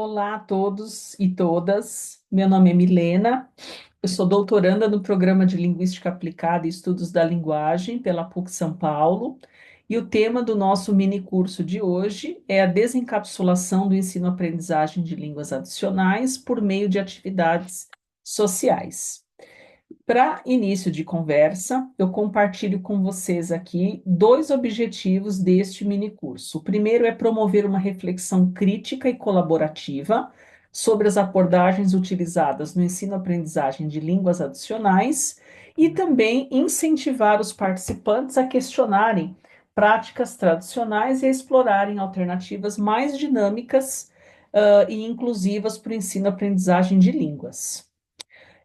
Olá a todos e todas. Meu nome é Milena. Eu sou doutoranda no Programa de Linguística Aplicada e Estudos da Linguagem pela PUC São Paulo. E o tema do nosso mini curso de hoje é a desencapsulação do ensino-aprendizagem de línguas adicionais por meio de atividades sociais. Para início de conversa, eu compartilho com vocês aqui dois objetivos deste minicurso. O primeiro é promover uma reflexão crítica e colaborativa sobre as abordagens utilizadas no ensino-aprendizagem de línguas adicionais e também incentivar os participantes a questionarem práticas tradicionais e a explorarem alternativas mais dinâmicas, e inclusivas para o ensino-aprendizagem de línguas.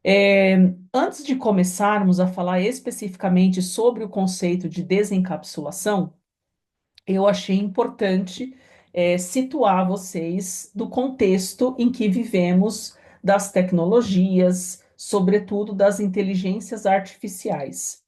É, Antes de começarmos a falar especificamente sobre o conceito de desencapsulação, eu achei importante, situar vocês do contexto em que vivemos das tecnologias, sobretudo das inteligências artificiais.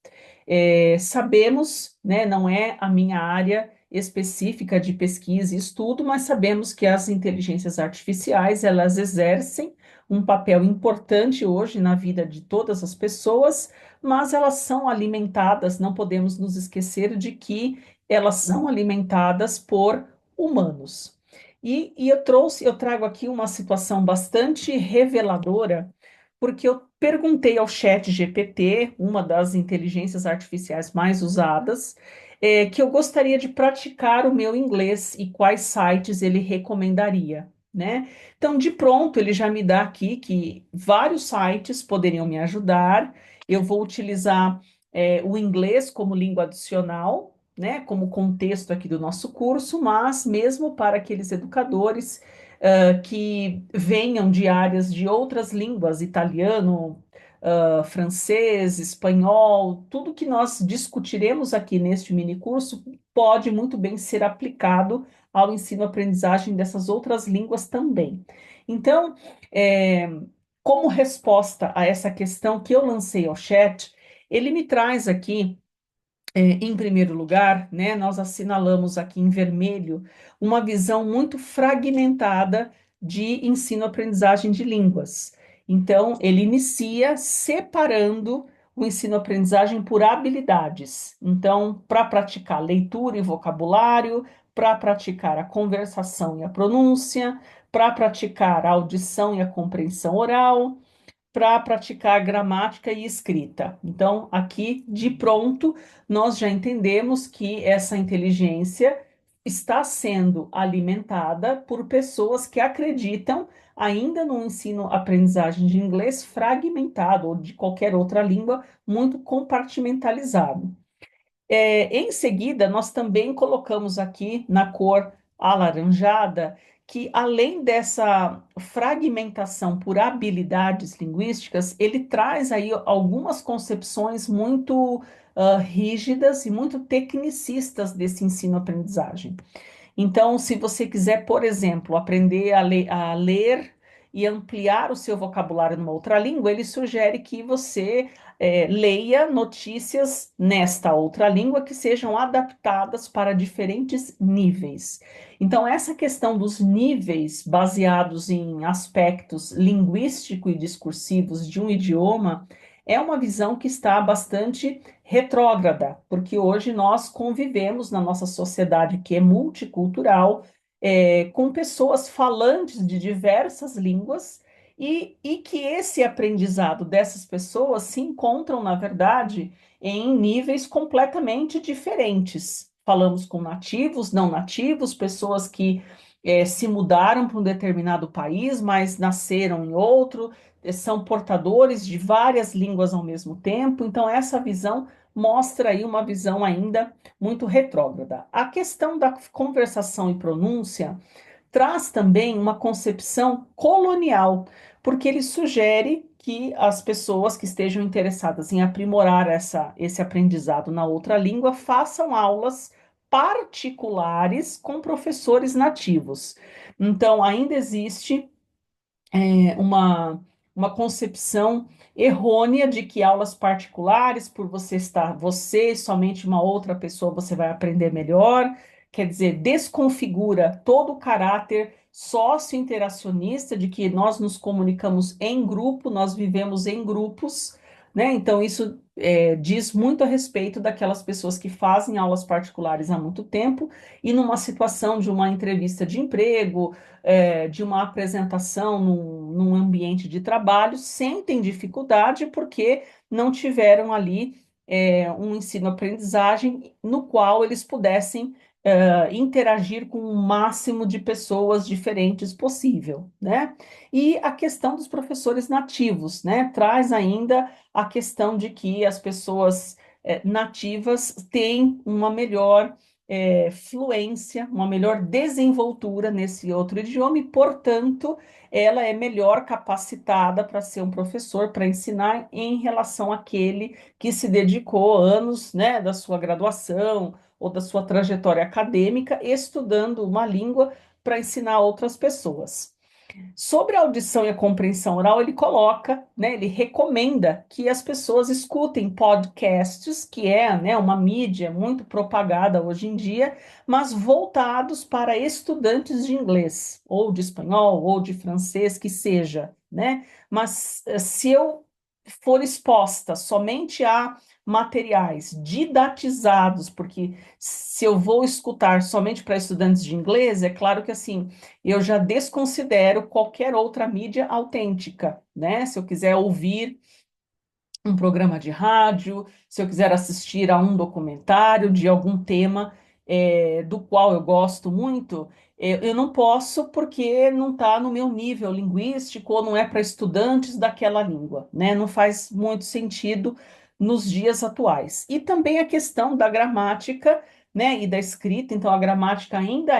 Sabemos, né, não é a minha área específica de pesquisa e estudo, mas sabemos que as inteligências artificiais, elas exercem um papel importante hoje na vida de todas as pessoas, mas elas são alimentadas, não podemos nos esquecer de que elas são alimentadas por humanos. E eu trago aqui uma situação bastante reveladora, porque eu perguntei ao Chat GPT, uma das inteligências artificiais mais usadas, que eu gostaria de praticar o meu inglês e quais sites ele recomendaria, né? Então, de pronto, ele já me dá aqui que vários sites poderiam me ajudar. Eu vou utilizar, o inglês como língua adicional, né, como contexto aqui do nosso curso, mas mesmo para aqueles educadores que venham de áreas de outras línguas, italiano, francês, espanhol, tudo que nós discutiremos aqui neste mini curso pode muito bem ser aplicado ao ensino-aprendizagem dessas outras línguas também. Então, é, como resposta a essa questão que eu lancei ao chat, ele me traz aqui, em primeiro lugar, né, nós assinalamos aqui em vermelho uma visão muito fragmentada de ensino-aprendizagem de línguas. Então, ele inicia separando o ensino-aprendizagem por habilidades. Então, para praticar leitura e vocabulário, para praticar a conversação e a pronúncia, para praticar a audição e a compreensão oral, para praticar gramática e escrita. Então, aqui de pronto, nós já entendemos que essa inteligência está sendo alimentada por pessoas que acreditam ainda no ensino-aprendizagem de inglês fragmentado ou de qualquer outra língua muito compartimentalizado. Em seguida, nós também colocamos aqui na cor alaranjada que, além dessa fragmentação por habilidades linguísticas, ele traz aí algumas concepções muito rígidas e muito tecnicistas desse ensino-aprendizagem. Então, se você quiser, por exemplo, aprender a ler e ampliar o seu vocabulário numa outra língua, ele sugere que você leia notícias nesta outra língua que sejam adaptadas para diferentes níveis. Então, essa questão dos níveis baseados em aspectos linguístico e discursivos de um idioma é uma visão que está bastante retrógrada, porque hoje nós convivemos na nossa sociedade que é multicultural, com pessoas falantes de diversas línguas e que esse aprendizado dessas pessoas se encontram, na verdade, em níveis completamente diferentes. Falamos com nativos, não nativos, pessoas que se mudaram para um determinado país, mas nasceram em outro, são portadores de várias línguas ao mesmo tempo. Então, essa visão mostra aí uma visão ainda muito retrógrada. A questão da conversação e pronúncia traz também uma concepção colonial, porque ele sugere que as pessoas que estejam interessadas em aprimorar esse aprendizado na outra língua façam aulas particulares com professores nativos. Então, ainda existe uma concepção errônea de que aulas particulares, por você estar, você e somente uma outra pessoa, você vai aprender melhor. Quer dizer, desconfigura todo o caráter sócio-interacionista, de que nós nos comunicamos em grupo, nós vivemos em grupos, né? Então, isso diz muito a respeito daquelas pessoas que fazem aulas particulares há muito tempo e numa situação de uma entrevista de emprego, de uma apresentação num ambiente de trabalho, sentem dificuldade porque não tiveram ali um ensino-aprendizagem no qual eles pudessem interagir com o máximo de pessoas diferentes possível, né? E a questão dos professores nativos, né? Traz ainda a questão de que as pessoas nativas têm uma melhor fluência, uma melhor desenvoltura nesse outro idioma e, portanto, ela é melhor capacitada para ser um professor, para ensinar em relação àquele que se dedicou anos, né, da sua graduação ou da sua trajetória acadêmica estudando uma língua para ensinar outras pessoas. Sobre a audição e a compreensão oral, ele coloca, né, ele recomenda que as pessoas escutem podcasts, que é, né, uma mídia muito propagada hoje em dia, mas voltados para estudantes de inglês, ou de espanhol, ou de francês, que seja, né? Mas se eu for exposta somente a materiais didatizados, porque se eu vou escutar somente para estudantes de inglês, é claro que assim eu já desconsidero qualquer outra mídia autêntica, né? Se eu quiser ouvir um programa de rádio, se eu quiser assistir a um documentário de algum tema do qual eu gosto muito, eu não posso porque não está no meu nível linguístico ou não é para estudantes daquela língua, né? Não faz muito sentido nos dias atuais. E também a questão da gramática, né, e da escrita, então a gramática ainda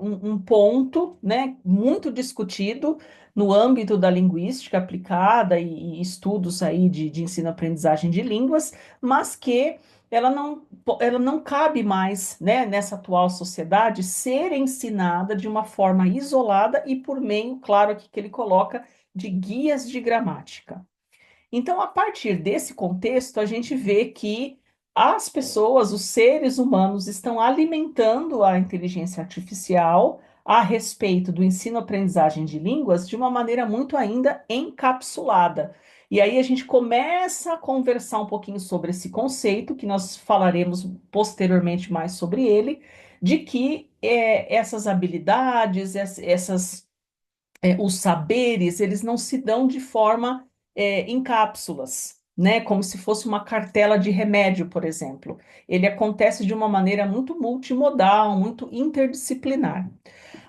um ponto, né, muito discutido no âmbito da linguística aplicada e estudos aí de ensino-aprendizagem de línguas, mas que ela não cabe mais, né, nessa atual sociedade ser ensinada de uma forma isolada e por meio, claro, aqui que ele coloca, de guias de gramática. Então, a partir desse contexto, a gente vê que as pessoas, os seres humanos, estão alimentando a inteligência artificial a respeito do ensino-aprendizagem de línguas de uma maneira muito ainda encapsulada. E aí a gente começa a conversar um pouquinho sobre esse conceito, que nós falaremos posteriormente mais sobre ele, de que essas habilidades, os saberes, eles não se dão de forma em cápsulas, né? Como se fosse uma cartela de remédio, por exemplo. Ele acontece de uma maneira muito multimodal, muito interdisciplinar.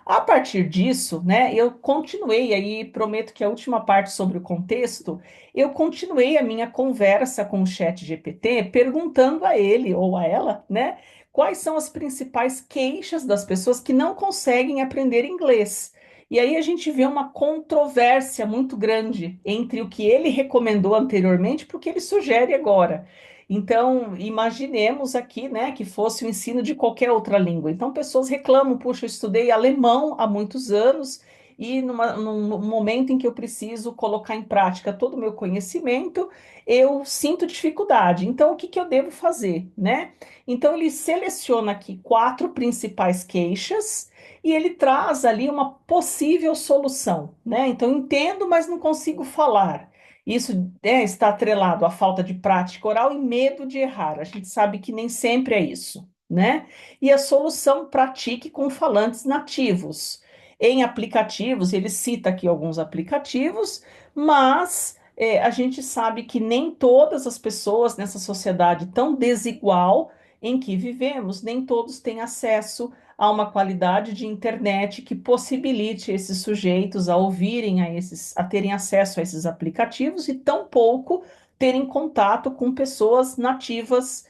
A partir disso, né, eu continuei aí, prometo que a última parte sobre o contexto, eu continuei a minha conversa com o chat GPT, perguntando a ele ou a ela, né, quais são as principais queixas das pessoas que não conseguem aprender inglês. E aí a gente vê uma controvérsia muito grande entre o que ele recomendou anteriormente para o que ele sugere agora. Então, imaginemos aqui, né, que fosse o ensino de qualquer outra língua. Então, pessoas reclamam, puxa, eu estudei alemão há muitos anos e num momento em que eu preciso colocar em prática todo o meu conhecimento, eu sinto dificuldade. Então, o que que eu devo fazer, né? Então, ele seleciona aqui quatro principais queixas e ele traz ali uma possível solução, né? Então, entendo, mas não consigo falar. Isso está atrelado à falta de prática oral e medo de errar. A gente sabe que nem sempre é isso, né? E a solução, pratique com falantes nativos. Em aplicativos, ele cita aqui alguns aplicativos, mas a gente sabe que nem todas as pessoas nessa sociedade tão desigual em que vivemos, nem todos têm acesso a uma qualidade de internet que possibilite esses sujeitos a ouvirem a terem acesso a esses aplicativos e tampouco terem contato com pessoas nativas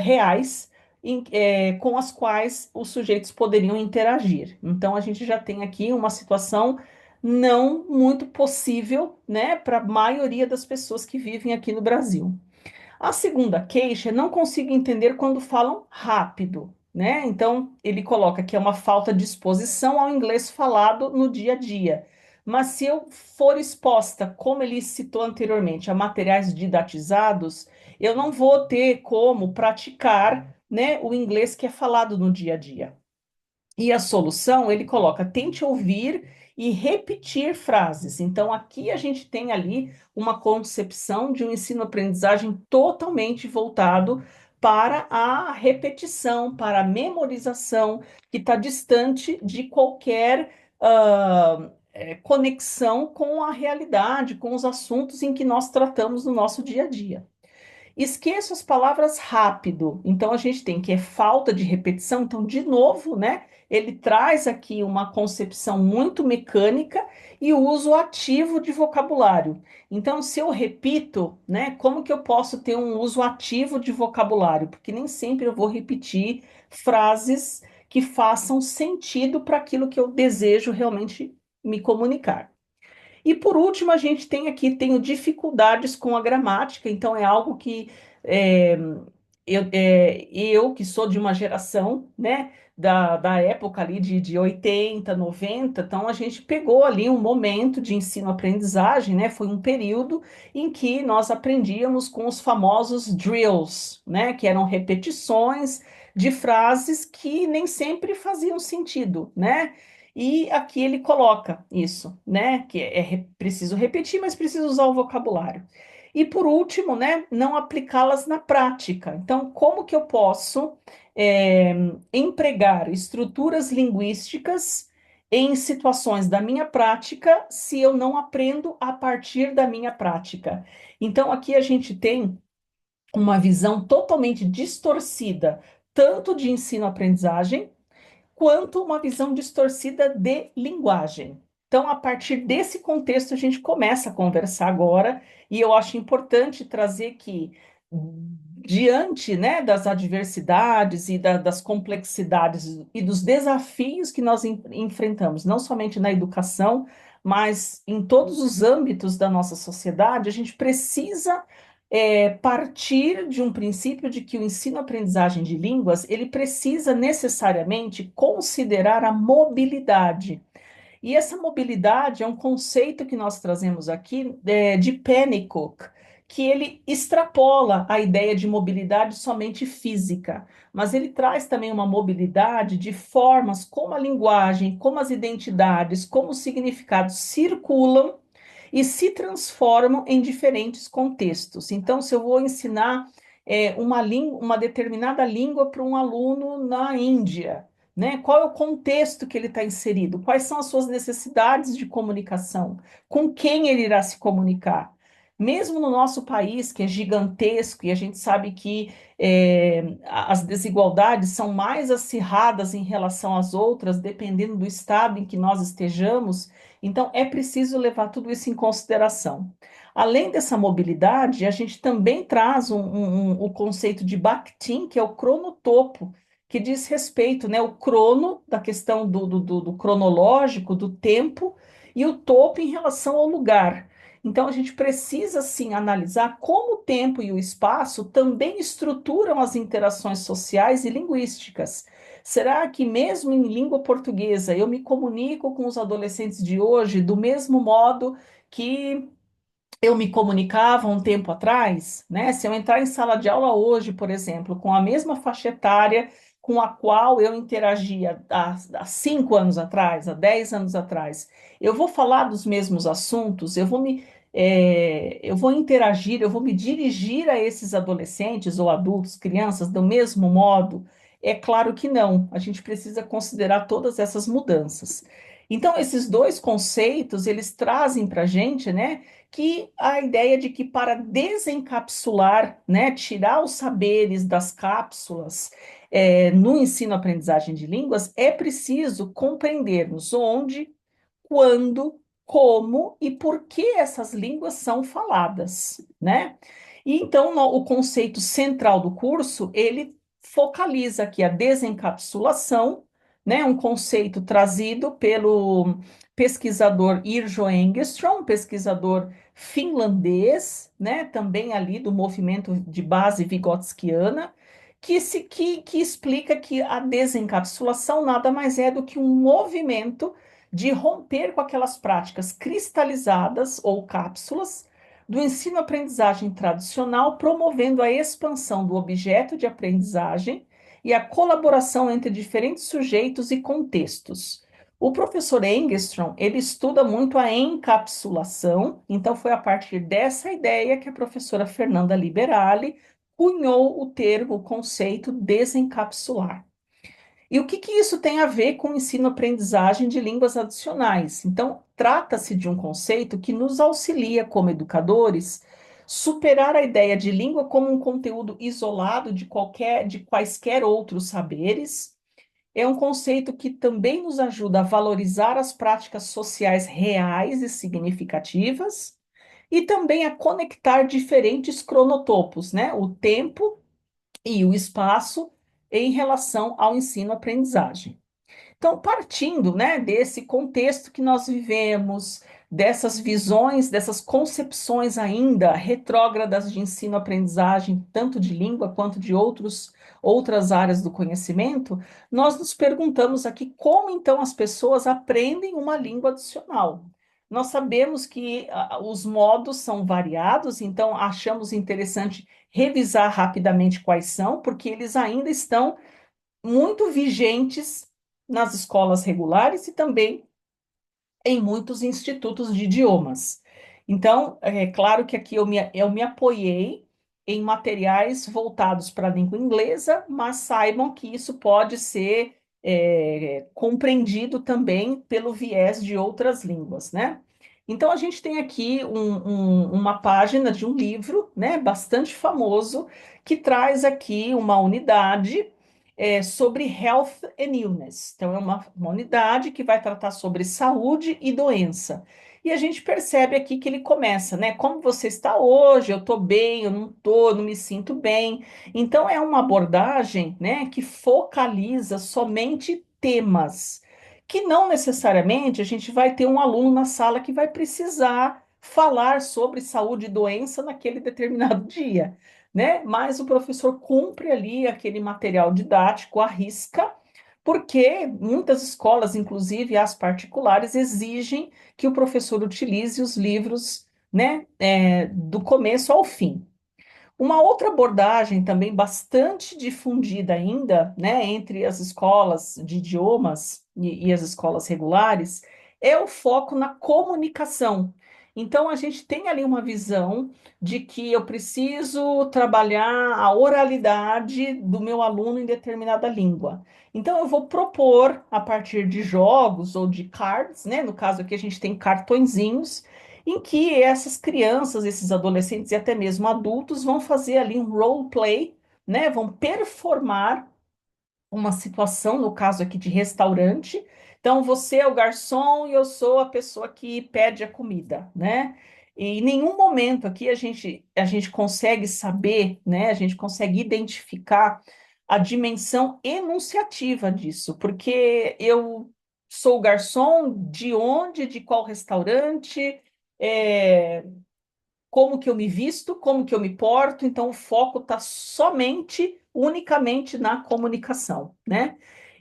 reais com as quais os sujeitos poderiam interagir. Então a gente já tem aqui uma situação não muito possível, né, para a maioria das pessoas que vivem aqui no Brasil. A segunda queixa é não consigo entender quando falam rápido, né? Então, ele coloca que é uma falta de exposição ao inglês falado no dia a dia. Mas se eu for exposta, como ele citou anteriormente, a materiais didatizados, eu não vou ter como praticar, né, o inglês que é falado no dia a dia. E a solução, ele coloca, tente ouvir e repetir frases. Então, aqui a gente tem ali uma concepção de um ensino-aprendizagem totalmente voltado para a repetição, para a memorização, que está distante de qualquer conexão com a realidade, com os assuntos em que nós tratamos no nosso dia a dia. Esqueço as palavras rápido. Então a gente tem que é falta de repetição. Então, de novo, né? Ele traz aqui uma concepção muito mecânica e o uso ativo de vocabulário. Então, se eu repito, né, como que eu posso ter um uso ativo de vocabulário? Porque nem sempre eu vou repetir frases que façam sentido para aquilo que eu desejo realmente me comunicar. E por último, a gente tem aqui, tenho dificuldades com a gramática, então é algo que é, eu que sou de uma geração, né, da época ali de 80, 90, então a gente pegou ali um momento de ensino-aprendizagem, né, foi um período em que nós aprendíamos com os famosos drills, né, que eram repetições de frases que nem sempre faziam sentido, né? E aqui ele coloca isso, né? Que preciso repetir, mas preciso usar o vocabulário. E por último, né? Não aplicá-las na prática. Então, como que eu posso é, empregar estruturas linguísticas em situações da minha prática se eu não aprendo a partir da minha prática? Então, aqui a gente tem uma visão totalmente distorcida, tanto de ensino-aprendizagem quanto uma visão distorcida de linguagem. Então, a partir desse contexto, a gente começa a conversar agora, e eu acho importante trazer que, diante, né, das adversidades e das complexidades e dos desafios que nós enfrentamos, não somente na educação, mas em todos os âmbitos da nossa sociedade, a gente precisa partir de um princípio de que o ensino-aprendizagem de línguas, ele precisa necessariamente considerar a mobilidade. E essa mobilidade é um conceito que nós trazemos aqui de Pennycook, que ele extrapola a ideia de mobilidade somente física, mas ele traz também uma mobilidade de formas como a linguagem, como as identidades, como os significados circulam e se transformam em diferentes contextos. Então, se eu vou ensinar uma determinada língua para um aluno na Índia, né? Qual é o contexto que ele está inserido? Quais são as suas necessidades de comunicação? Com quem ele irá se comunicar? Mesmo no nosso país, que é gigantesco, e a gente sabe que as desigualdades são mais acirradas em relação às outras, dependendo do estado em que nós estejamos, então é preciso levar tudo isso em consideração. Além dessa mobilidade, a gente também traz o conceito de Bakhtin, que é o cronotopo, que diz respeito, né, o crono, da questão do cronológico, do tempo, e o topo em relação ao lugar. Então, a gente precisa, sim, analisar como o tempo e o espaço também estruturam as interações sociais e linguísticas. Será que, mesmo em língua portuguesa, eu me comunico com os adolescentes de hoje do mesmo modo que eu me comunicava um tempo atrás, né? Se eu entrar em sala de aula hoje, por exemplo, com a mesma faixa etária com a qual eu interagia há 5 anos atrás, há 10 anos atrás, eu vou falar dos mesmos assuntos, eu vou interagir, eu vou me dirigir a esses adolescentes ou adultos, crianças, do mesmo modo? É claro que não. A gente precisa considerar todas essas mudanças. Então, esses dois conceitos, eles trazem para a gente, né? Que a ideia de que para desencapsular, né, tirar os saberes das cápsulas no ensino-aprendizagem de línguas, é preciso compreendermos onde, quando, como e por que essas línguas são faladas, né? E então o conceito central do curso, ele focaliza aqui a desencapsulação, né? Um conceito trazido pelo pesquisador Irjo Engström, pesquisador finlandês, né? Também ali do movimento de base vigotskiana, que explica que a desencapsulação nada mais é do que um movimento de romper com aquelas práticas cristalizadas ou cápsulas do ensino-aprendizagem tradicional, promovendo a expansão do objeto de aprendizagem e a colaboração entre diferentes sujeitos e contextos. O professor Engstrom, ele estuda muito a encapsulação, então foi a partir dessa ideia que a professora Fernanda Liberali cunhou o termo, o conceito desencapsular. E o que que isso tem a ver com o ensino-aprendizagem de línguas adicionais? Então, trata-se de um conceito que nos auxilia, como educadores, superar a ideia de língua como um conteúdo isolado de quaisquer outros saberes. É um conceito que também nos ajuda a valorizar as práticas sociais reais e significativas, e também a conectar diferentes cronotopos, né? O tempo e o espaço em relação ao ensino-aprendizagem. Então, partindo, né, desse contexto que nós vivemos, dessas visões, dessas concepções ainda retrógradas de ensino-aprendizagem, tanto de língua quanto de outras áreas do conhecimento, nós nos perguntamos aqui como então as pessoas aprendem uma língua adicional. Nós sabemos que os modos são variados, então achamos interessante revisar rapidamente quais são, porque eles ainda estão muito vigentes nas escolas regulares e também em muitos institutos de idiomas. Então, é claro que aqui eu me apoiei em materiais voltados para a língua inglesa, mas saibam que isso pode ser compreendido também pelo viés de outras línguas, né? Então, a gente tem aqui uma página de um livro, né, bastante famoso, que traz aqui uma unidade sobre Health and Illness. Então, é uma unidade que vai tratar sobre saúde e doença. E a gente percebe aqui que ele começa, né? Como você está hoje? Eu estou bem, eu não estou, não me sinto bem. Então, é uma abordagem, né, que focaliza somente temas, que não necessariamente a gente vai ter um aluno na sala que vai precisar falar sobre saúde e doença naquele determinado dia, né? Mas o professor cumpre ali aquele material didático à risca, porque muitas escolas, inclusive as particulares, exigem que o professor utilize os livros, né, do começo ao fim. Uma outra abordagem também bastante difundida ainda, né, entre as escolas de idiomas e as escolas regulares, é o foco na comunicação. Então, a gente tem ali uma visão de que eu preciso trabalhar a oralidade do meu aluno em determinada língua. Então, eu vou propor, a partir de jogos ou de cards, né? No caso aqui, a gente tem cartõezinhos em que essas crianças, esses adolescentes e até mesmo adultos vão fazer ali um role play, né? Vão performar uma situação, no caso aqui de restaurante. Então, você é o garçom e eu sou a pessoa que pede a comida, né? E em nenhum momento aqui a gente consegue saber, né? A gente consegue identificar a dimensão enunciativa disso, porque eu sou o garçom de onde, de qual restaurante, é, como que eu me visto, como que eu me porto, então o foco está somente, unicamente na comunicação, né?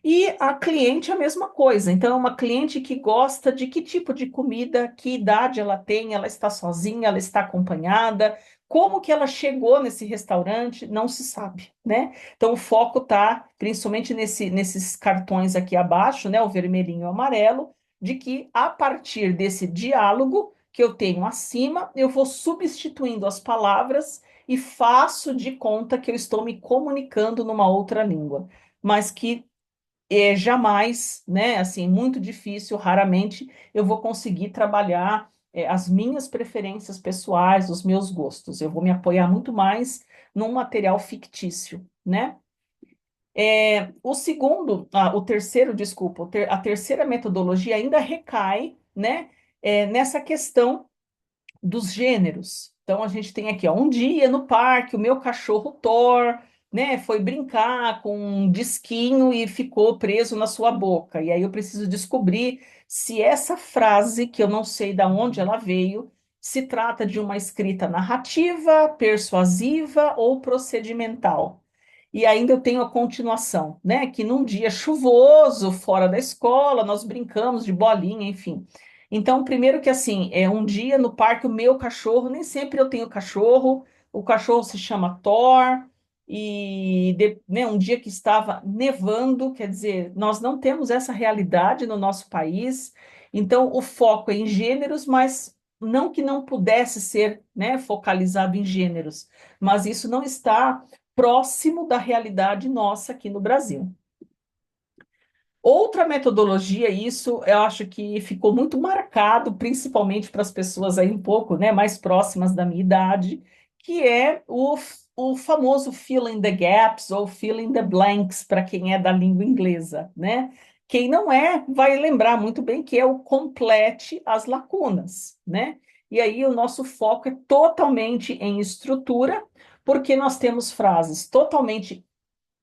E a cliente é a mesma coisa, então é uma cliente que gosta de que tipo de comida, que idade ela tem, ela está sozinha, ela está acompanhada, como que ela chegou nesse restaurante, não se sabe, né? Então o foco está principalmente nesses cartões aqui abaixo, né? O vermelhinho e o amarelo, de que a partir desse diálogo que eu tenho acima, eu vou substituindo as palavras e faço de conta que eu estou me comunicando numa outra língua, mas que jamais, né, assim, muito difícil, raramente eu vou conseguir trabalhar as minhas preferências pessoais, os meus gostos. Eu vou me apoiar muito mais num material fictício, né? O terceiro, desculpa, a terceira metodologia ainda recai, né, nessa questão dos gêneros. Então a gente tem aqui, ó, um dia no parque, o meu cachorro Thor, né, foi brincar com um disquinho e ficou preso na sua boca. E aí eu preciso descobrir se essa frase, que eu não sei de onde ela veio, se trata de uma escrita narrativa, persuasiva ou procedimental. E ainda eu tenho a continuação, né? Que num dia chuvoso, fora da escola, nós brincamos de bolinha, enfim. Então, primeiro que assim, é um dia no parque, o meu cachorro, nem sempre eu tenho cachorro, o cachorro se chama Thor, né, um dia que estava nevando, quer dizer, nós não temos essa realidade no nosso país, então o foco é em gêneros, mas não que não pudesse ser, né, focalizado em gêneros, mas isso não está próximo da realidade nossa aqui no Brasil. Outra metodologia, isso eu acho que ficou muito marcado, principalmente para as pessoas aí um pouco, né, mais próximas da minha idade, que é o famoso fill in the gaps ou fill in the blanks, para quem é da língua inglesa, né? Quem não é, vai lembrar muito bem que é o complete as lacunas, né? E aí o nosso foco é totalmente em estrutura, porque nós temos frases totalmente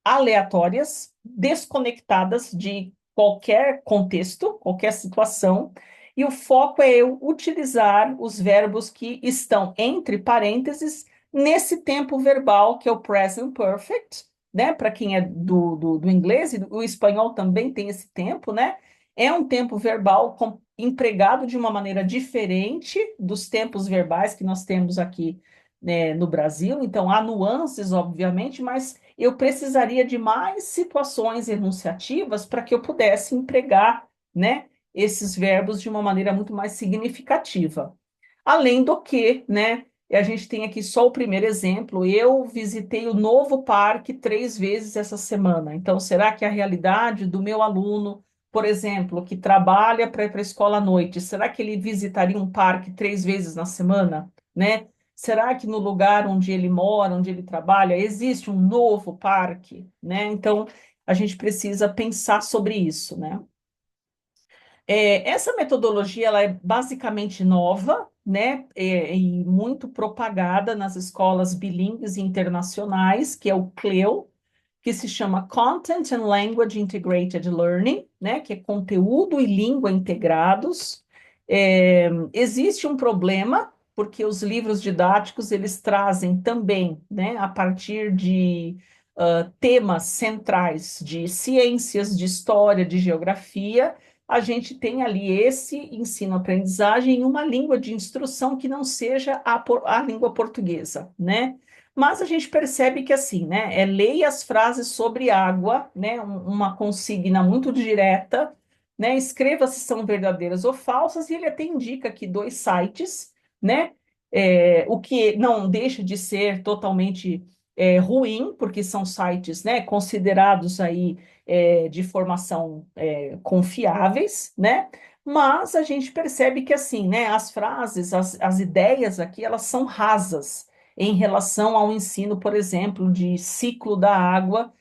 aleatórias, desconectadas de qualquer contexto, qualquer situação, e o foco é eu utilizar os verbos que estão entre parênteses nesse tempo verbal que é o present perfect, né? Para quem é do inglês, e o espanhol também tem esse tempo, né? É um tempo verbal empregado de uma maneira diferente dos tempos verbais que nós temos aqui, né, no Brasil. Então, há nuances, obviamente, mas eu precisaria de mais situações enunciativas para que eu pudesse empregar, né, esses verbos de uma maneira muito mais significativa. Além do que, né, a gente tem aqui só o primeiro exemplo. Eu visitei o novo parque 3 vezes essa semana. Então, será que a realidade do meu aluno, por exemplo, que trabalha para ir para a escola à noite, será que ele visitaria um parque 3 vezes na semana, né? Será que no lugar onde ele mora, onde ele trabalha, existe um novo parque, né? Então, a gente precisa pensar sobre isso, né? Essa metodologia ela é basicamente nova, né? E muito propagada nas escolas bilíngues internacionais, que é o CLEU, que se chama Content and Language Integrated Learning, né? Que é conteúdo e língua integrados. Existe um problema, porque os livros didáticos eles trazem também, né? A partir de temas centrais de ciências, de história, de geografia, a gente tem ali esse ensino-aprendizagem em uma língua de instrução que não seja a língua portuguesa, né? Mas a gente percebe que assim, né? Leia as frases sobre água, né? Uma consigna muito direta, né? Escreva se são verdadeiras ou falsas, e ele até indica aqui 2 sites, né? O que não deixa de ser totalmente ruim, porque são sites, né, considerados aí de formação confiáveis, né? Mas a gente percebe que assim, né, as frases, as ideias aqui, elas são rasas em relação ao ensino, por exemplo, de ciclo da água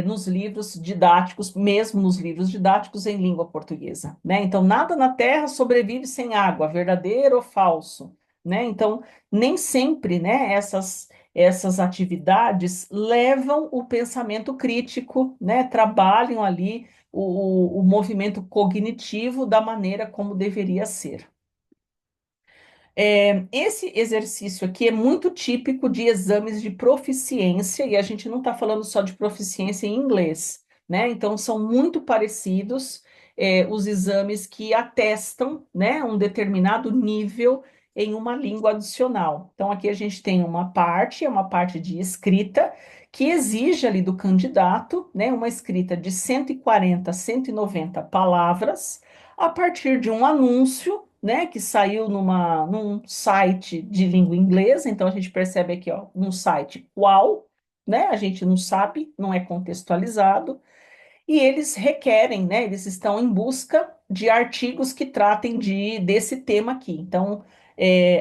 nos livros didáticos, mesmo nos livros didáticos em língua portuguesa, né? Então, nada na Terra sobrevive sem água, verdadeiro ou falso, né? Então, nem sempre, né, essas atividades levam o pensamento crítico, né? Trabalham ali o movimento cognitivo da maneira como deveria ser. Esse exercício aqui é muito típico de exames de proficiência, e a gente não está falando só de proficiência em inglês, né? Então, são muito parecidos, os exames que atestam, né, um determinado nível em uma língua adicional. Então, aqui a gente tem é uma parte de escrita, que exige ali do candidato, né, uma escrita de 140 a 190 palavras, a partir de um anúncio, né, que saiu num site de língua inglesa. Então a gente percebe aqui, ó, num site qual, né, a gente não sabe, não é contextualizado, e eles requerem, né, eles estão em busca de artigos que tratem desse tema aqui. Então,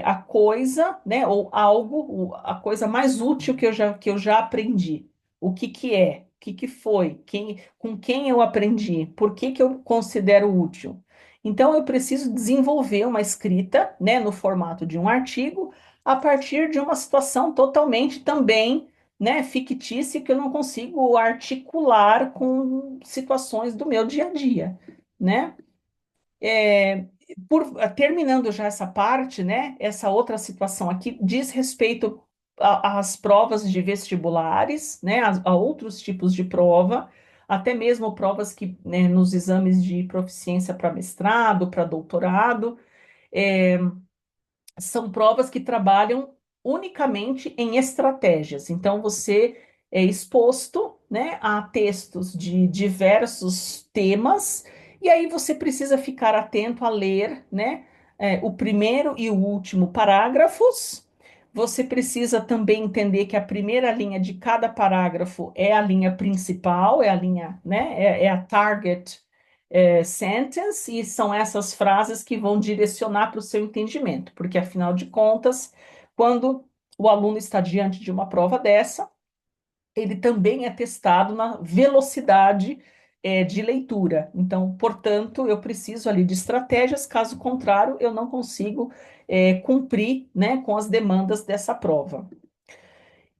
a coisa, né, ou algo, a coisa mais útil que eu já aprendi. O que que é? O que que foi? Com quem eu aprendi? Por que que eu considero útil? Então, eu preciso desenvolver uma escrita, né, no formato de um artigo, a partir de uma situação totalmente também, né, fictícia, que eu não consigo articular com situações do meu dia a dia, né? É, terminando já essa parte, né, essa outra situação aqui diz respeito às provas de vestibulares, né, a outros tipos de prova, até mesmo provas que, né, nos exames de proficiência para mestrado, para doutorado, é, são provas que trabalham unicamente em estratégias. Então, você exposto, né, a textos de diversos temas, e aí você precisa ficar atento a ler, né, o primeiro e o último parágrafos. Você precisa também entender que a primeira linha de cada parágrafo é a linha principal, é a linha, né, é a target sentence, e são essas frases que vão direcionar para o seu entendimento, porque afinal de contas, quando o aluno está diante de uma prova dessa, ele também é testado na velocidade de leitura. Então, portanto, eu preciso ali de estratégias, caso contrário, eu não consigo cumprir, né, com as demandas dessa prova.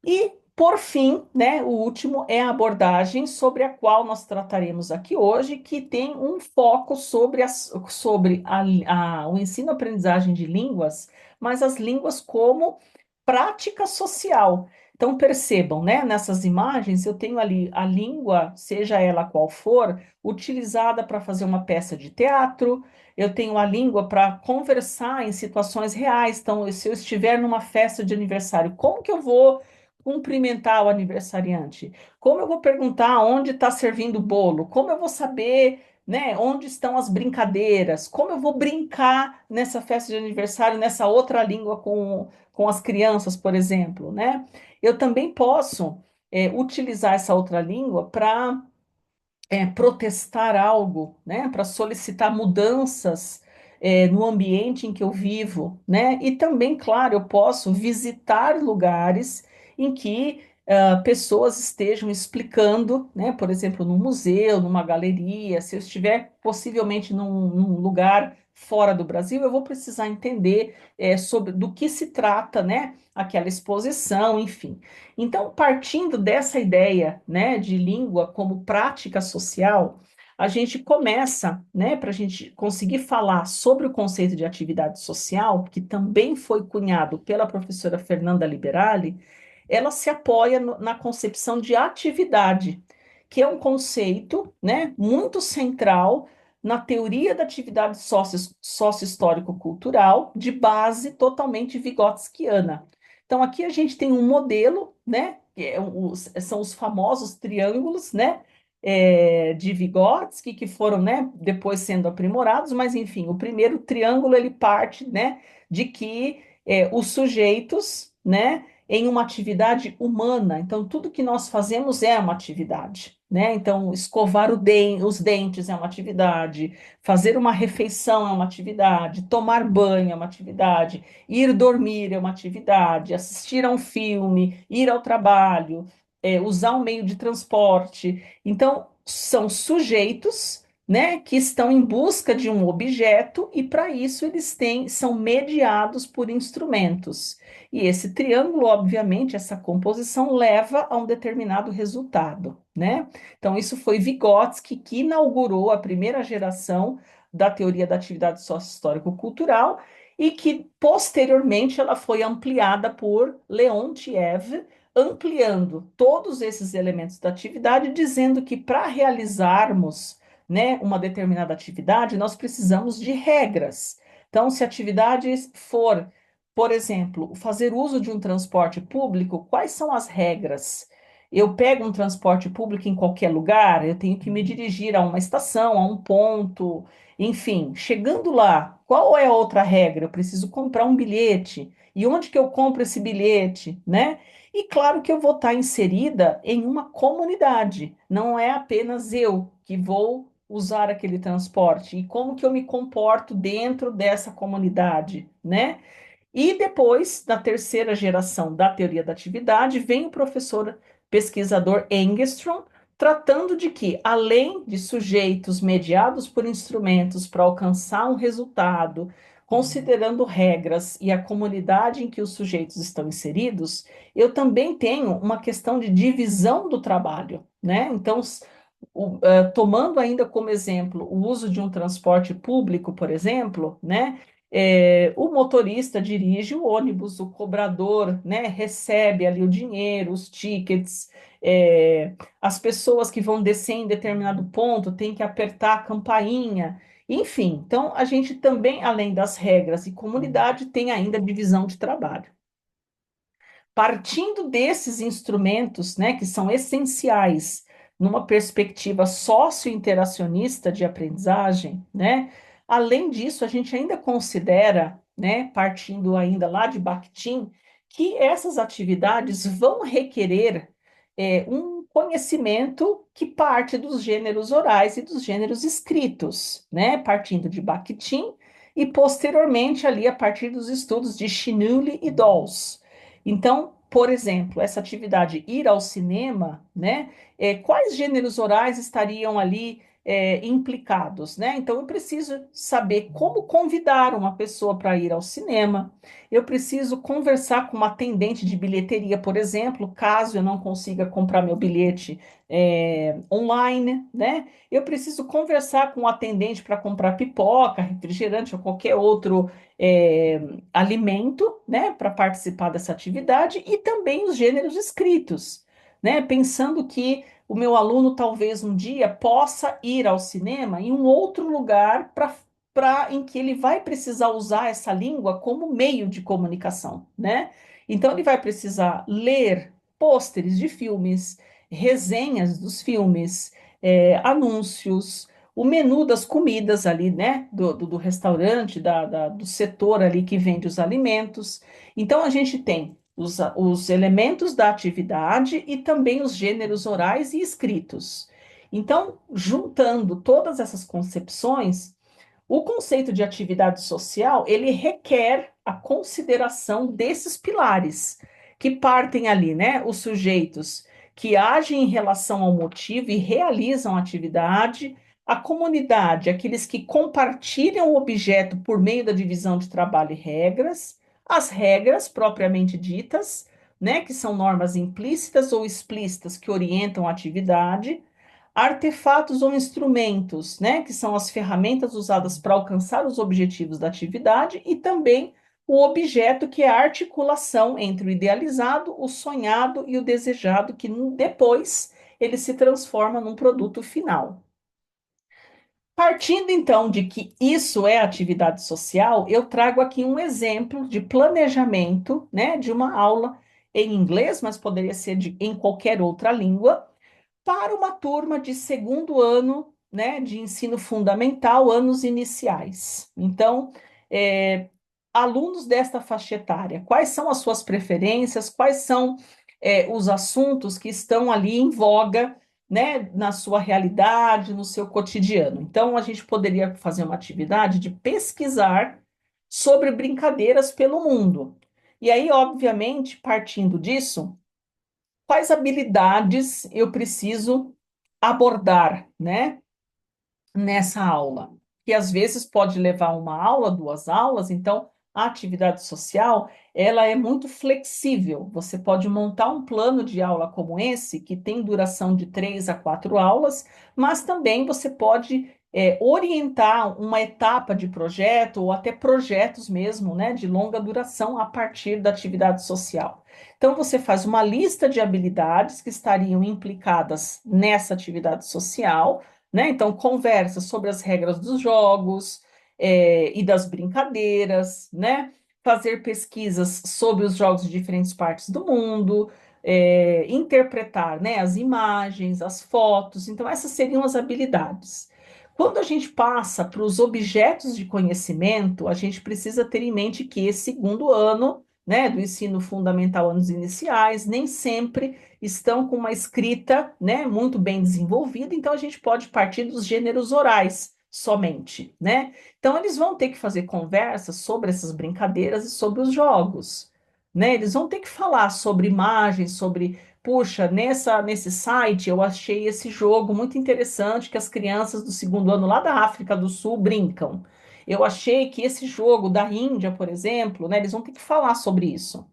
E, por fim, né, o último é a abordagem sobre a qual nós trataremos aqui hoje, que tem um foco sobre, o ensino-aprendizagem de línguas, mas as línguas como prática social. Então, percebam, né, nessas imagens, eu tenho ali a língua, seja ela qual for, utilizada para fazer uma peça de teatro, eu tenho a língua para conversar em situações reais. Então, se eu estiver numa festa de aniversário, como que eu vou cumprimentar o aniversariante? Como eu vou perguntar onde está servindo o bolo? Como eu vou saber, né, onde estão as brincadeiras? Como eu vou brincar nessa festa de aniversário, nessa outra língua com as crianças, por exemplo, né? Eu também posso utilizar essa outra língua para protestar algo, né, para solicitar mudanças no ambiente em que eu vivo, né, e também, claro, eu posso visitar lugares em que pessoas estejam explicando, né, por exemplo, num museu, numa galeria, se eu estiver possivelmente num lugar fora do Brasil, eu vou precisar entender sobre do que se trata, né, aquela exposição, enfim. Então, partindo dessa ideia, né, de língua como prática social, a gente começa, né, para a gente conseguir falar sobre o conceito de atividade social, que também foi cunhado pela professora Fernanda Liberali, ela se apoia na concepção de atividade, que é um conceito, né, muito central na teoria da atividade sócio-histórico-cultural, de base totalmente vigotskiana. Então, aqui a gente tem um modelo, né? São os famosos triângulos, né? De Vygotsky, que foram, né, depois sendo aprimorados, mas enfim, o primeiro triângulo ele parte, né, de que os sujeitos, né, em uma atividade humana, então tudo que nós fazemos é uma atividade, né? Então, escovar os dentes é uma atividade, fazer uma refeição é uma atividade, tomar banho é uma atividade, ir dormir é uma atividade, assistir a um filme, ir ao trabalho, usar um meio de transporte. Então, são sujeitos, né, que estão em busca de um objeto e para isso são mediados por instrumentos. E esse triângulo, obviamente, essa composição leva a um determinado resultado, né? Então, isso foi Vygotsky que inaugurou a primeira geração da teoria da atividade sócio-histórico-cultural e que posteriormente ela foi ampliada por Leontiev, ampliando todos esses elementos da atividade, dizendo que para realizarmos, né, uma determinada atividade, nós precisamos de regras. Então, se a atividade for, por exemplo, fazer uso de um transporte público, quais são as regras? Eu pego um transporte público em qualquer lugar, eu tenho que me dirigir a uma estação, a um ponto, enfim, chegando lá, qual é a outra regra? Eu preciso comprar um bilhete. E onde que eu compro esse bilhete, né? E claro que eu vou estar inserida em uma comunidade. Não é apenas eu que vou usar aquele transporte. E como que eu me comporto dentro dessa comunidade, né? E depois, na terceira geração da teoria da atividade, vem o professor pesquisador Engstrom, tratando de que, além de sujeitos mediados por instrumentos para alcançar um resultado, considerando regras e a comunidade em que os sujeitos estão inseridos, eu também tenho uma questão de divisão do trabalho, né? Então, tomando ainda como exemplo o uso de um transporte público, por exemplo, né? O motorista dirige o ônibus, o cobrador, né, recebe ali o dinheiro, os tickets, as pessoas que vão descer em determinado ponto têm que apertar a campainha, enfim. Então, a gente também, além das regras e comunidade, tem ainda divisão de trabalho. Partindo desses instrumentos, né, que são essenciais numa perspectiva socio-interacionista de aprendizagem, né, além disso, a gente ainda considera, né, partindo ainda lá de Bakhtin, que essas atividades vão requerer um conhecimento que parte dos gêneros orais e dos gêneros escritos, né, partindo de Bakhtin e posteriormente ali a partir dos estudos de Chinuli e Dawes. Então, por exemplo, essa atividade ir ao cinema, né? Quais gêneros orais estariam ali implicados, né? Então, eu preciso saber como convidar uma pessoa para ir ao cinema. Eu preciso conversar com uma atendente de bilheteria, por exemplo, caso eu não consiga comprar meu bilhete online, né? Eu preciso conversar com o atendente para comprar pipoca, refrigerante ou qualquer outro é, alimento, né, para participar dessa atividade e também os gêneros escritos, né, pensando que o meu aluno talvez um dia possa ir ao cinema em um outro lugar em que ele vai precisar usar essa língua como meio de comunicação, né? Então ele vai precisar ler pôsteres de filmes, resenhas dos filmes, anúncios, o menu das comidas ali, né, do restaurante, do setor ali que vende os alimentos. Então, a gente tem os elementos da atividade e também os gêneros orais e escritos. Então, juntando todas essas concepções, o conceito de atividade social, ele requer a consideração desses pilares, que partem ali, né, os sujeitos que agem em relação ao motivo e realizam a atividade, a comunidade, aqueles que compartilham o objeto por meio da divisão de trabalho e regras, as regras propriamente ditas, né, que são normas implícitas ou explícitas que orientam a atividade, artefatos ou instrumentos, né, que são as ferramentas usadas para alcançar os objetivos da atividade, e também o objeto, que é a articulação entre o idealizado, o sonhado e o desejado, que depois ele se transforma num produto final. Partindo então de que isso é atividade social, eu trago aqui um exemplo de planejamento, né, de uma aula em inglês, mas poderia ser em qualquer outra língua, para uma turma de segundo ano, né, de ensino fundamental, anos iniciais. Então, é, alunos desta faixa etária, quais são as suas preferências, quais são os assuntos que estão ali em voga, né, na sua realidade, no seu cotidiano. Então, a gente poderia fazer uma atividade de pesquisar sobre brincadeiras pelo mundo. E aí, obviamente, partindo disso, quais habilidades eu preciso abordar, né, nessa aula? Que às vezes pode levar uma aula, duas aulas, então a atividade social, ela é muito flexível. Você pode montar um plano de aula como esse, que tem duração de 3 a 4 aulas, mas também você pode orientar uma etapa de projeto ou até projetos mesmo, né, de longa duração a partir da atividade social. Então, você faz uma lista de habilidades que estariam implicadas nessa atividade social, né? Então, conversa sobre as regras dos jogos, e das brincadeiras, né? Fazer pesquisas sobre os jogos de diferentes partes do mundo, interpretar, né, as imagens, as fotos. Então, essas seriam as habilidades. Quando a gente passa para os objetos de conhecimento, a gente precisa ter em mente que esse segundo ano, né, do ensino fundamental, anos iniciais, nem sempre estão com uma escrita, né, muito bem desenvolvida, então a gente pode partir dos gêneros orais somente, né? Então eles vão ter que fazer conversas sobre essas brincadeiras e sobre os jogos, né? Eles vão ter que falar sobre imagens, sobre, puxa, nesse site eu achei esse jogo muito interessante que as crianças do segundo ano lá da África do Sul brincam. Eu achei que esse jogo da Índia, por exemplo, né, eles vão ter que falar sobre isso.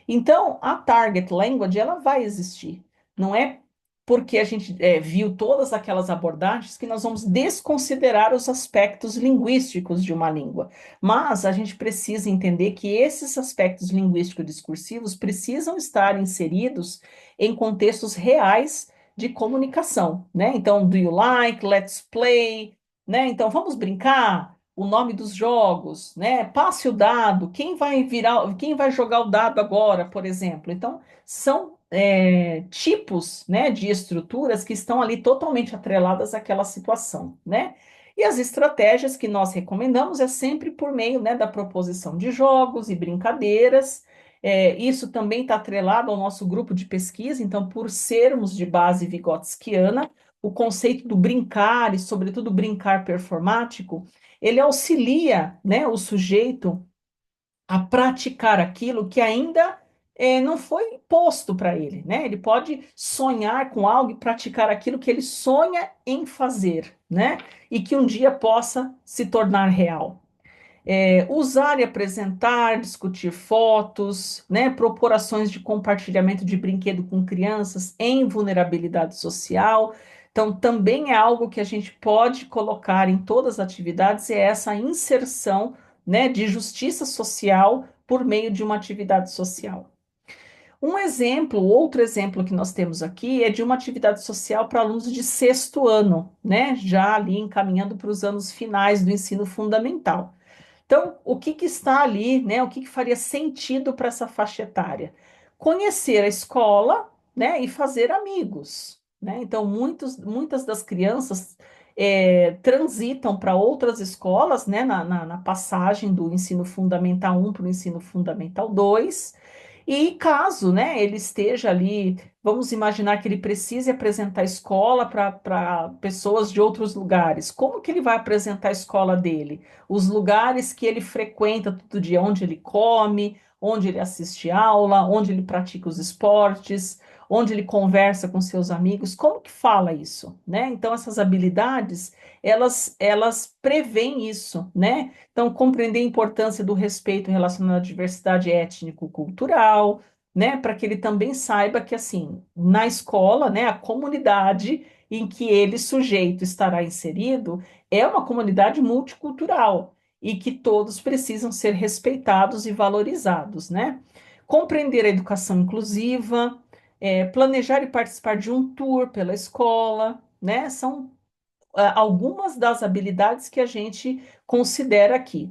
Então, a target language, ela vai existir. Não é porque a gente viu todas aquelas abordagens que nós vamos desconsiderar os aspectos linguísticos de uma língua. Mas a gente precisa entender que esses aspectos linguístico-discursivos precisam estar inseridos em contextos reais de comunicação, né? Então, do you like? Let's play, né? Então, vamos brincar? o nome dos jogos, né? Passe o dado, quem vai jogar o dado agora, por exemplo. Então, são tipos, né, de estruturas que estão ali totalmente atreladas àquela situação, né? E as estratégias que nós recomendamos é sempre por meio, né, da proposição de jogos e brincadeiras. Isso também está atrelado ao nosso grupo de pesquisa, então, por sermos de base vigotskiana, o conceito do brincar, e sobretudo brincar performático, ele auxilia, né, o sujeito a praticar aquilo que ainda não foi posto para ele, né? Ele pode sonhar com algo e praticar aquilo que ele sonha em fazer, né? E que um dia possa se tornar real. Usar e apresentar, discutir fotos, né, propor ações de compartilhamento de brinquedo com crianças em vulnerabilidade social. Então, também é algo que a gente pode colocar em todas as atividades, é essa inserção, né, de justiça social por meio de uma atividade social. Um exemplo, outro exemplo que nós temos aqui é de uma atividade social para alunos de sexto ano, né, já ali encaminhando para os anos finais do ensino fundamental. Então, o que que está ali, né? O que que faria sentido para essa faixa etária? Conhecer a escola, né? E fazer amigos, né? Então, muitas das crianças transitam para outras escolas, né? Na passagem do ensino fundamental 1 para o ensino fundamental 2. E caso, né? Ele esteja ali, vamos imaginar que ele precise apresentar a escola para pessoas de outros lugares. Como que ele vai apresentar a escola dele? Os lugares que ele frequenta todo dia, onde ele come, onde ele assiste aula, onde ele pratica os esportes, onde ele conversa com seus amigos, como que fala isso, né? Então, essas habilidades, elas prevêem isso, né? Então, compreender a importância do respeito relacionado à diversidade étnico-cultural, né? Para que ele também saiba que, assim, na escola, né, a comunidade em que ele, sujeito, estará inserido, é uma comunidade multicultural e que todos precisam ser respeitados e valorizados, né? Compreender a educação inclusiva, planejar e participar de um tour pela escola, né? São algumas das habilidades que a gente considera aqui.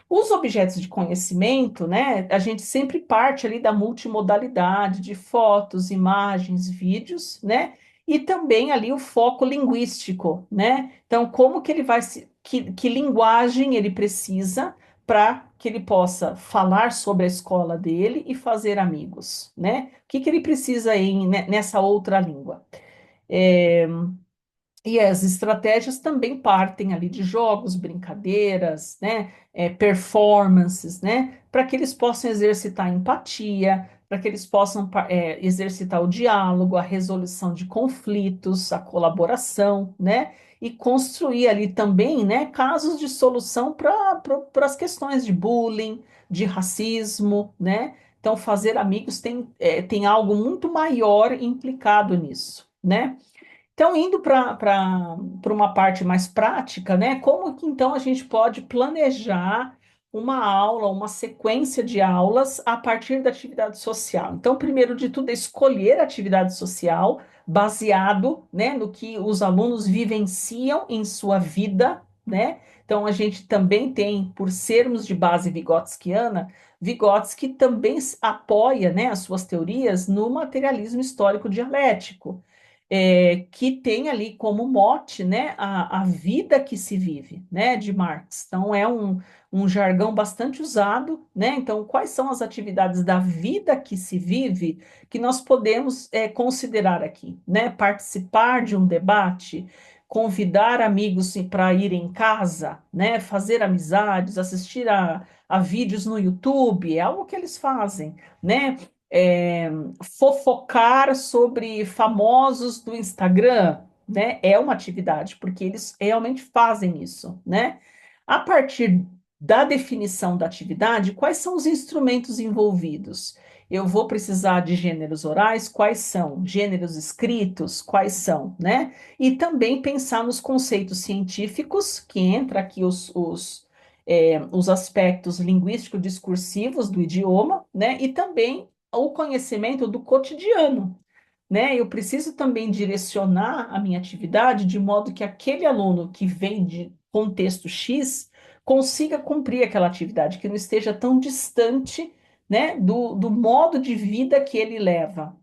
Os objetos de conhecimento, né, a gente sempre parte ali da multimodalidade de fotos, imagens, vídeos, né, e também ali o foco linguístico, né? Então, como que ele vai que linguagem ele precisa para que ele possa falar sobre a escola dele e fazer amigos, né? O que que ele precisa nessa outra língua? É, e as estratégias também partem ali de jogos, brincadeiras, né, performances, né, para que eles possam exercitar a empatia, para que eles possam exercitar o diálogo, a resolução de conflitos, a colaboração, né, e construir ali também, né, casos de solução para as questões de bullying, de racismo, né. Então, fazer amigos tem algo muito maior implicado nisso, né? Então, indo para uma parte mais prática, né? Como que então a gente pode planejar uma aula, uma sequência de aulas a partir da atividade social? Então, primeiro de tudo, é escolher a atividade social baseado, né, no que os alunos vivenciam em sua vida, né? Então, a gente também tem, por sermos de base vigotskiana, Vygotsky também apoia, né, as suas teorias no materialismo histórico dialético, que tem ali como mote, né, a vida que se vive, né, de Marx. Então, é um jargão bastante usado, né? Então, quais são as atividades da vida que se vive que nós podemos considerar aqui, né? Participar de um debate, convidar amigos para ir em casa, né? Fazer amizades, assistir a vídeos no YouTube, é algo que eles fazem, né? É, fofocar sobre famosos do Instagram, né? É uma atividade, porque eles realmente fazem isso, né? A partir da definição da atividade, quais são os instrumentos envolvidos? Eu vou precisar de gêneros orais, quais são? Gêneros escritos, quais são, né? E também pensar nos conceitos científicos, que entra aqui os aspectos linguístico-discursivos do idioma, né? E também o conhecimento do cotidiano, né? Eu preciso também direcionar a minha atividade de modo que aquele aluno que vem de contexto X consiga cumprir aquela atividade, que não esteja tão distante, né, do modo de vida que ele leva.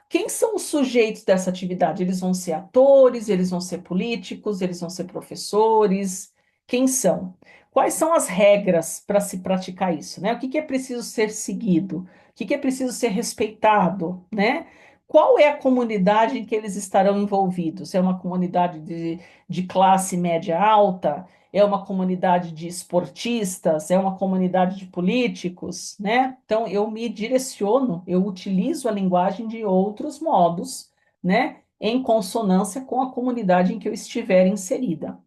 Quem são os sujeitos dessa atividade? Eles vão ser atores, eles vão ser políticos, eles vão ser professores? Quem são? Quais são as regras para se praticar isso, né? O que que é preciso ser seguido? O que que é preciso ser respeitado, né? Qual é a comunidade em que eles estarão envolvidos? É uma comunidade de classe média alta? É uma comunidade de esportistas, é uma comunidade de políticos, né? Então eu me direciono, eu utilizo a linguagem de outros modos, né? Em consonância com a comunidade em que eu estiver inserida.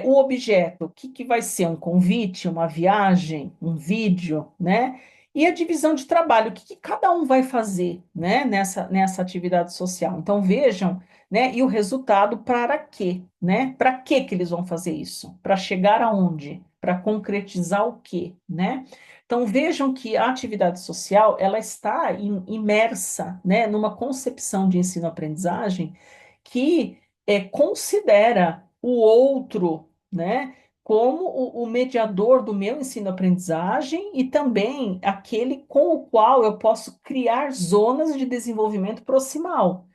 O objeto, o que que vai ser? Um convite, uma viagem, um vídeo, né? E a divisão de trabalho, o que que cada um vai fazer, né, nessa atividade social. Então, vejam, né, e o resultado para quê, né? Para que eles vão fazer isso? Para chegar aonde? Para concretizar o quê, né? Então, vejam que a atividade social, ela está imersa, né, numa concepção de ensino-aprendizagem que considera o outro, né, como o mediador do meu ensino-aprendizagem e também aquele com o qual eu posso criar zonas de desenvolvimento proximal,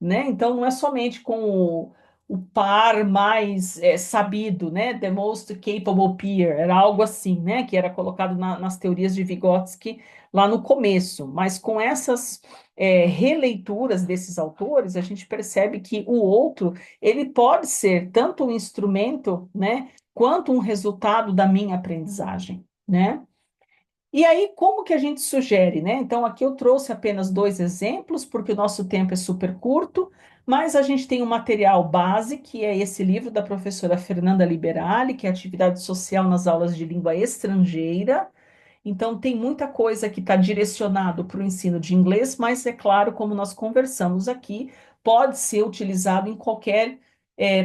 né? Então, não é somente com o par mais sabido, né? The most capable peer, era algo assim, né? Que era colocado nas teorias de Vygotsky lá no começo. Mas com essas releituras desses autores, a gente percebe que o outro, ele pode ser tanto um instrumento, né? Quanto um resultado da minha aprendizagem, né? E aí, como que a gente sugere, né? Então, aqui eu trouxe apenas dois exemplos, porque o nosso tempo é super curto, mas a gente tem um material base, que é esse livro da professora Fernanda Liberali, que é Atividade Social nas Aulas de Língua Estrangeira. Então, tem muita coisa que está direcionado para o ensino de inglês, mas é claro, como nós conversamos aqui, pode ser utilizado em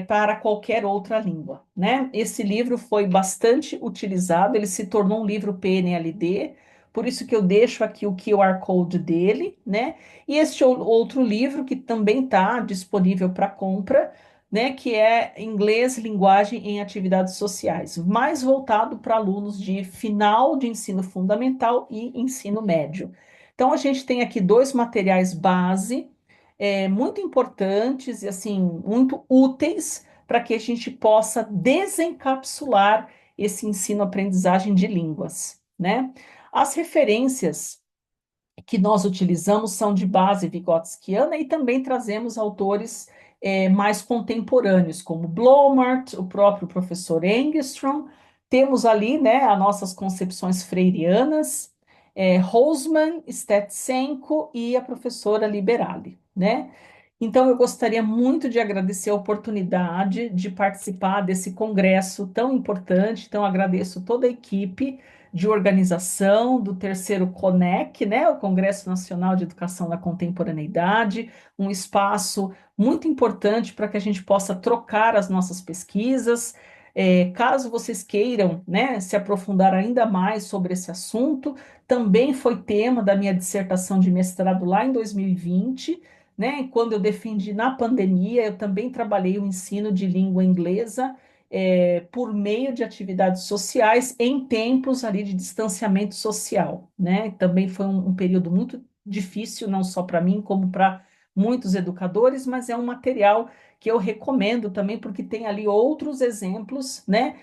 para qualquer outra língua, né? Esse livro foi bastante utilizado, ele se tornou um livro PNLD, por isso que eu deixo aqui o QR Code dele, né? E este outro livro que também está disponível para compra, né, que é Inglês, Linguagem em Atividades Sociais, mais voltado para alunos de final de ensino fundamental e ensino médio. Então, a gente tem aqui dois materiais base, muito importantes e, assim, muito úteis para que a gente possa desencapsular esse ensino-aprendizagem de línguas, né? As referências que nós utilizamos são de base vigotskiana e também trazemos autores mais contemporâneos, como Blomart, o próprio professor Engström. Temos ali, né, as nossas concepções freirianas, Rosman, Stetsenko e a professora Liberali, né? Então, eu gostaria muito de agradecer a oportunidade de participar desse congresso tão importante. Então, agradeço toda a equipe de organização do terceiro CONEC, né, o Congresso Nacional de Educação da Contemporaneidade, um espaço muito importante para que a gente possa trocar as nossas pesquisas. Caso vocês queiram, né, se aprofundar ainda mais sobre esse assunto, também foi tema da minha dissertação de mestrado lá em 2020, né? Quando eu defendi na pandemia, eu também trabalhei o ensino de língua inglesa por meio de atividades sociais em tempos ali de distanciamento social, né? Também foi um período muito difícil, não só para mim, como para muitos educadores, mas é um material que eu recomendo também, porque tem ali outros exemplos, né?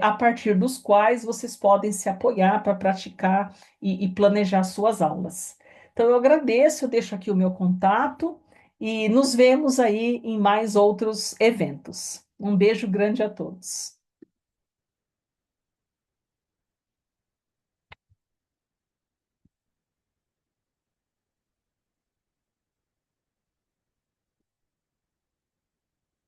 A partir dos quais vocês podem se apoiar para praticar e planejar suas aulas. Então, eu agradeço, eu deixo aqui o meu contato e nos vemos aí em mais outros eventos. Um beijo grande a todos.